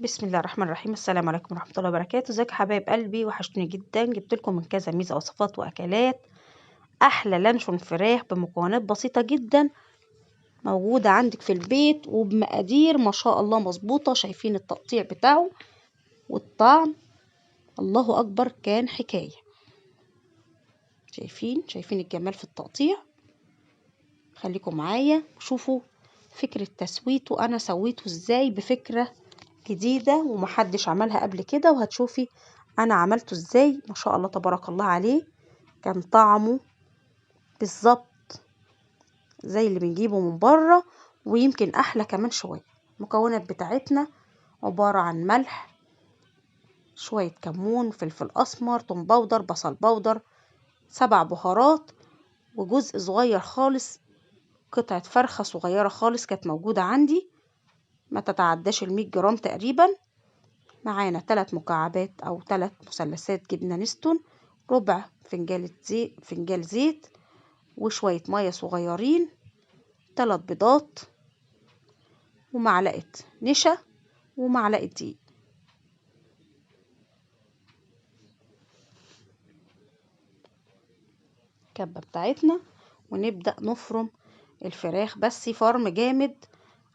بسم الله الرحمن الرحيم. السلام عليكم ورحمة الله وبركاته. ازيكم يا حبايب قلبي؟ وحشتوني جدا. جبت لكم من كذا ميزة وصفات واكلات احلى لانشون فراخ بمكونات بسيطة جدا، موجودة عندك في البيت وبمقادير ما شاء الله مظبوطة. شايفين التقطيع بتاعه والطعم، الله اكبر كان حكاية. شايفين الجمال في التقطيع. خليكم معايا وشوفوا فكرة تسويته. انا سويته ازاي بفكرة جديدة ومحدش عملها قبل كده، وهتشوفي انا عملته ازاي. ما شاء الله تبارك الله عليه، كان طعمه بالظبط زي اللي بنجيبه من بره ويمكن احلى كمان شوية. المكونات بتاعتنا عبارة عن ملح، شوية كمون، فلفل اسمر، توم باودر، بصل باودر، 7 بهارات، وجزء صغير خالص قطعة فرخة صغيرة خالص كانت موجودة عندي ما تتعداش 100 جرام تقريبا. معانا 3 مكعبات او 3 مثلثات جبنة نستون، ربع فنجان زيت وشوية مية صغيرين، 3 بيضات ومعلقة نشا ومعلقة دقيق. الكبة بتاعتنا ونبدأ نفرم الفراخ، بس فرم جامد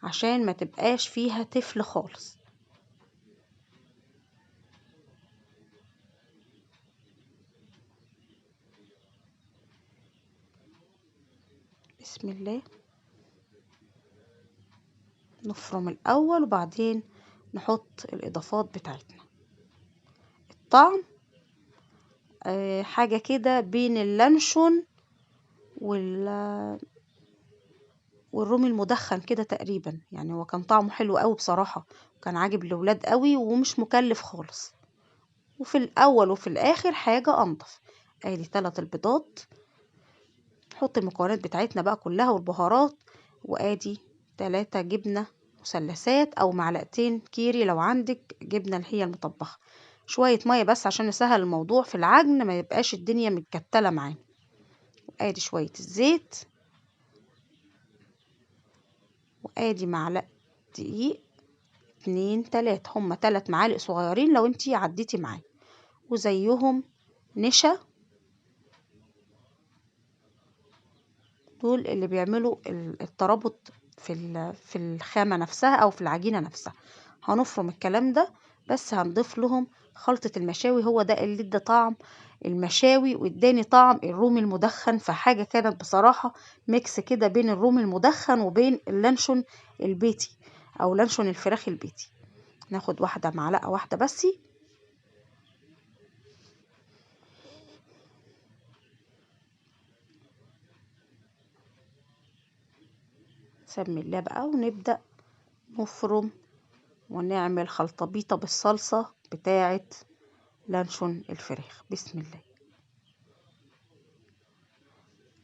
عشان ما تبقاش فيها تفل خالص. بسم الله. نفرم الأول وبعدين نحط الإضافات بتاعتنا. الطعم حاجة كده بين اللانشون والرومي المدخن كده تقريبا. يعني هو كان طعمه حلو قوي بصراحة، وكان عاجب الأولاد قوي ومش مكلف خالص، وفي الأول وفي الآخر حاجة أنضف. ادي 3 البيضات. نحط المكونات بتاعتنا بقى كلها والبهارات، وادي 3 جبنة مثلثات او معلقتين كيري لو عندك جبنة اللي هي المطبخة. شوية مية بس عشان نسهل الموضوع في العجن ما يبقاش الدنيا متكتلة معانا. وادي شوية الزيت، وادي معلقة دقيق 2 3، هما 3 معالق صغيرين لو انتي عديتي معايا، وزيهم نشا. دول اللي بيعملوا الترابط في الخامة نفسها او في العجينة نفسها. هنفرم الكلام ده، بس هنضيف لهم خلطة المشاوي. هو ده اللي ادى طعم المشاوي واداني طعم الرومي المدخن. فحاجة كانت بصراحة ميكس كده بين الرومي المدخن وبين اللانشون البيتي او لانشون الفراخ البيتي. ناخد معلقة واحدة بس. نسمي الله بقى ونبدأ نفرم ونعمل خلطبيطة بالصلصة بتاعة لانشون الفراخ. بسم الله.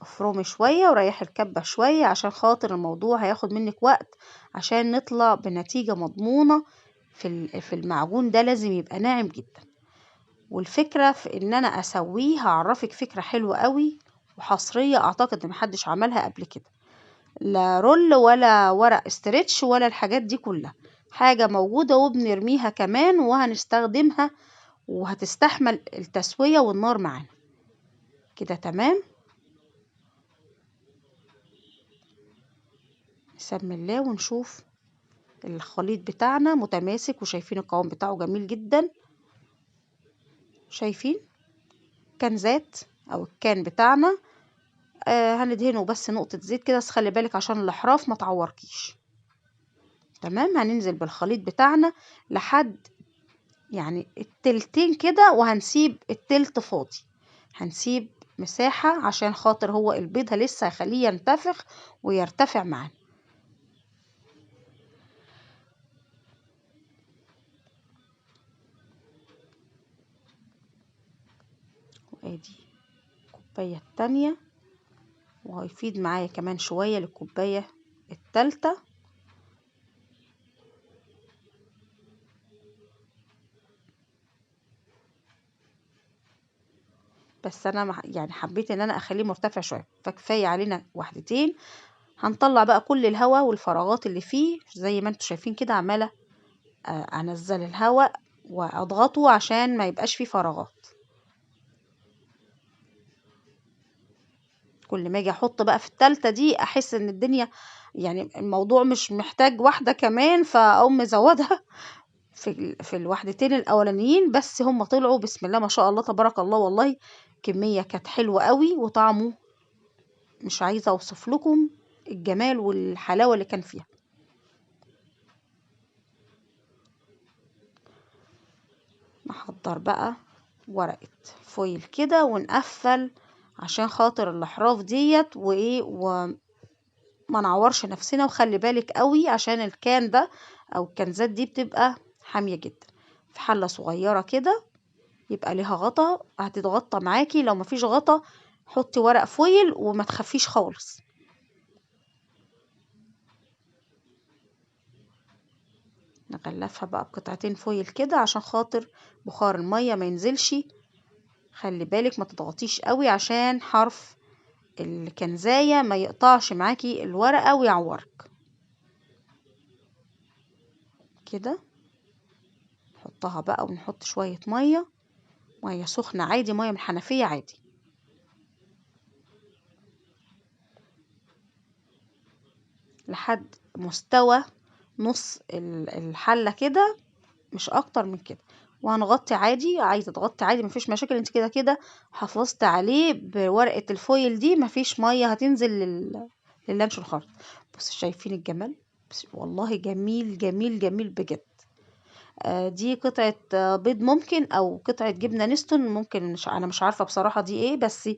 افرمي شوية وريحي الكبة شوية عشان خاطر الموضوع هياخد منك وقت عشان نطلع بنتيجة مضمونة. في المعجون ده لازم يبقى ناعم جدا. والفكرة في ان انا اسويه هعرفك فكرة حلوة قوي وحصرية اعتقد ان محدش عملها قبل كده. لا رول ولا ورق استرتش ولا الحاجات دي كلها، حاجة موجودة وبنرميها كمان وهنستخدمها وهتستحمل التسوية والنار معانا كده. تمام. نسمي الله ونشوف الخليط بتاعنا متماسك، وشايفين القوام بتاعه جميل جدا. شايفين كان زيت او الكان بتاعنا هندهنه بس نقطة زيت كده، بس خلي بالك عشان الاحراف ما تعوركيش. تمام. هننزل بالخليط بتاعنا لحد يعني التلتين كده، وهنسيب التلت فاضي. هنسيب مساحة عشان خاطر هو البيض لسه هيخليه ينتفخ ويرتفع معانا. وادي الكوباية التانية، وهيفيد معايا كمان شوية للكوباية التالتة. بس انا يعني حبيت ان انا اخليه مرتفع شوية، فكفاية علينا واحدتين. هنطلع بقى كل الهواء والفراغات اللي فيه زي ما انتوا شايفين كده، عمالة انزل الهواء واضغطه عشان ما يبقاش فيه فراغات. كل ما اجي احط بقى في التالتة دي احس ان الدنيا يعني الموضوع مش محتاج واحدة كمان، فاقوم مزودها في الوحدتين الاولانيين بس. هم طلعوا بسم الله ما شاء الله تبارك الله، والله كمية كانت حلوة قوي وطعمه مش عايزة اوصف لكم الجمال والحلاوة اللي كان فيها. نحضر بقى ورقة فويل كده ونقفل عشان خاطر الاحراف ديت وايه، وما نعورش نفسنا. وخلي بالك قوي عشان الكان ده او الكنزات دي بتبقى حامية جدا. في حلة صغيرة كده يبقى ليها غطا، هتتغطى معاكي. لو مفيش غطا حطي ورق فويل وما تخافيش خالص. نغلفها بقى بقطعتين فويل كده عشان خاطر بخار المية ما ينزلش. خلي بالك ما تضغطيش قوي عشان حرف الكنزاية ما يقطعش معاكي الورقة ويعورك. كده نحطها بقى ونحط شوية مية سخنة عادي، مية من الحنفية عادي. لحد مستوى نص الحلة كده، مش اكتر من كده. وهنغطي عادي، عايزة تغطي عادي مفيش مشاكل. انت كده كده حافظت عليه بورقة الفويل دي، مفيش مية هتنزل للانشون خالص. بس شايفين الجمال؟ بس والله جميل جميل جميل بجد. دي قطعة بيض ممكن او قطعة جبنة نستون ممكن، انا مش عارفة بصراحة دي ايه، بس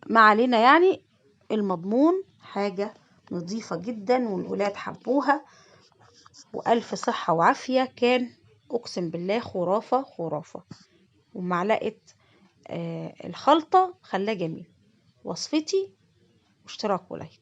ما علينا يعني. المضمون حاجة نظيفة جدا والولاد حبوها وألف صحة وعافية. كان أقسم بالله خرافة خرافة. ومعلقة الخلطة خلاه جميل. وصفتي واشتراك ولايك.